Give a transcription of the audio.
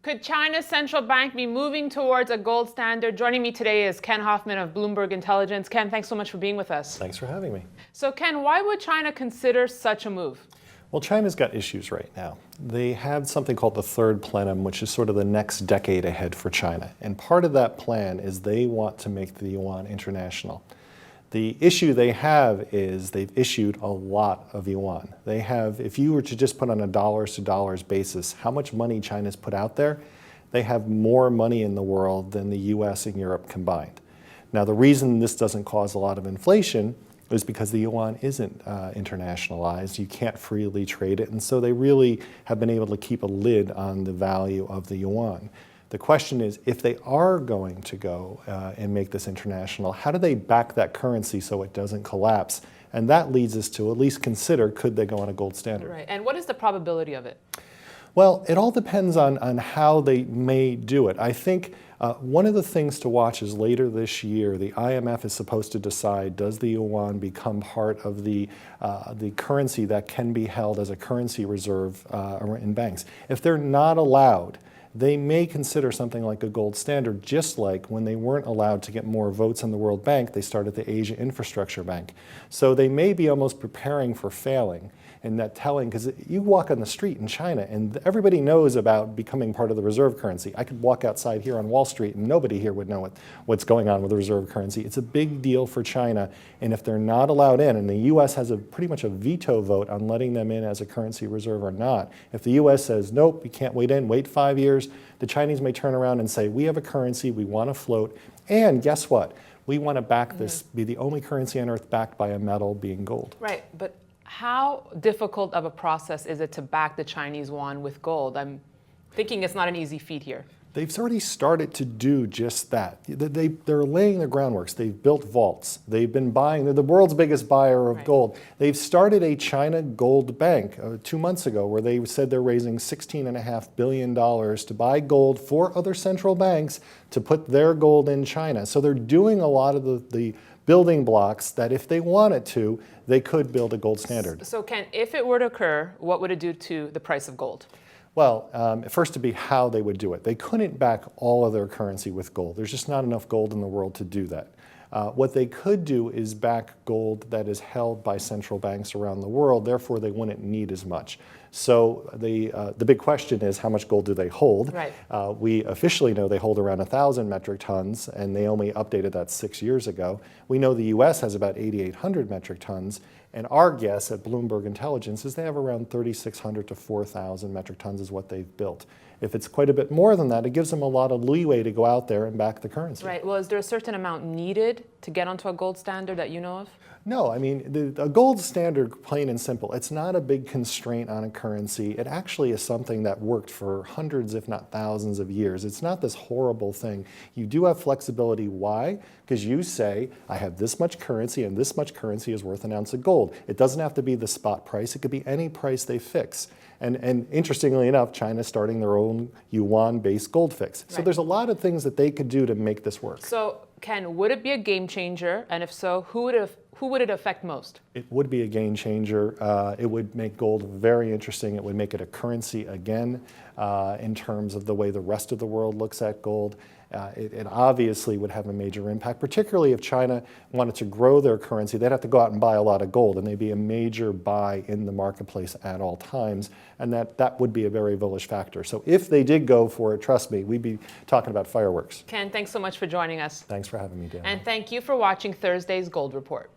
Could China's central bank be moving towards a gold standard? Joining me today is Ken Hoffman of Bloomberg Intelligence. Ken, thanks so much for being with us. Thanks for having me. So Ken, why would China consider such a move? Well, China's got issues right now. They have something called the third plenum, which is sort of the next decade ahead for China. And part of that plan is they want to make the yuan international. The issue they have is they've issued a lot of yuan. They have, if you were to just put on a dollars to dollars basis, how much money China's put out there, they have more money in the world than the US and Europe combined. Now, the reason this doesn't cause a lot of inflation is because the yuan isn't internationalized. You can't freely trade it, and so they really have been able to keep a lid on the value of the yuan. The question is, if they are going to go and make this international, how do they back that currency so it doesn't collapse? And that leads us to at least consider, could they go on a gold standard? Right, and what is the probability of it? Well, it all depends on how they may do it. I think one of the things to watch is later this year, the IMF is supposed to decide, does the yuan become part of the currency that can be held as a currency reserve in banks? If they're not allowed, they may consider something like a gold standard, just like when they weren't allowed to get more votes in the World Bank, they started the Asia Infrastructure Bank. So they may be almost preparing for failing. And that telling, because you walk on the street in China and everybody knows about becoming part of the reserve currency. I could walk outside here on Wall Street and nobody here would know what's going on with the reserve currency. It's a big deal for China, and if they're not allowed in, and the US has pretty much a veto vote on letting them in as a currency reserve or not, if the US says, nope, you can't wait in, wait 5 years, the Chinese may turn around and say, we have a currency, we want to float, and guess what? We want to back this, be the only currency on earth backed by a metal being gold. Right, but how difficult of a process is it to back the Chinese yuan with gold? I'm thinking it's not an easy feat here. They've already started to do just that. They're laying the groundworks. They've built vaults. They've been buying. They're the world's biggest buyer of gold. They've started a China Gold Bank 2 months ago where they said they're raising $16.5 billion to buy gold for other central banks to put their gold in China. So they're doing a lot of the building blocks that if they wanted to, they could build a gold standard. So Ken, if it were to occur, what would it do to the price of gold? Well, first to be how they would do it. They couldn't back all of their currency with gold. There's just not enough gold in the world to do that. What they could do is back gold that is held by central banks around the world, therefore they wouldn't need as much. So the big question is, how much gold do they hold? Right. We officially know they hold around 1,000 metric tons, and they only updated that 6 years ago. We know the US has about 8,800 metric tons, and our guess at Bloomberg Intelligence is they have around 3,600 to 4,000 metric tons is what they've built. If it's quite a bit more than that, it gives them a lot of leeway to go out there and back the currency. Right. Well, is there a certain amount needed to get onto a gold standard that you know of? No, I mean, a gold standard, plain and simple, it's not a big constraint on a currency. It actually is something that worked for hundreds, if not thousands of years. It's not this horrible thing. You do have flexibility. Why? Because you say, I have this much currency and this much currency is worth an ounce of gold. It doesn't have to be the spot price. It could be any price they fix. And interestingly enough, China's starting their own yuan-based gold fix. So there's a lot of things that they could do to make this work. So Ken, would it be a game changer? And if so, who would it affect most? It would be a game changer. It would make gold very interesting. It would make it a currency again in terms of the way the rest of the world looks at gold. It obviously would have a major impact, particularly if China wanted to grow their currency. They'd have to go out and buy a lot of gold, and they'd be a major buy in the marketplace at all times, and that would be a very bullish factor. So if they did go for it, trust me, we'd be talking about fireworks. Ken, thanks so much for joining us. Thanks for having me, Dan. And thank you for watching Thursday's Gold Report.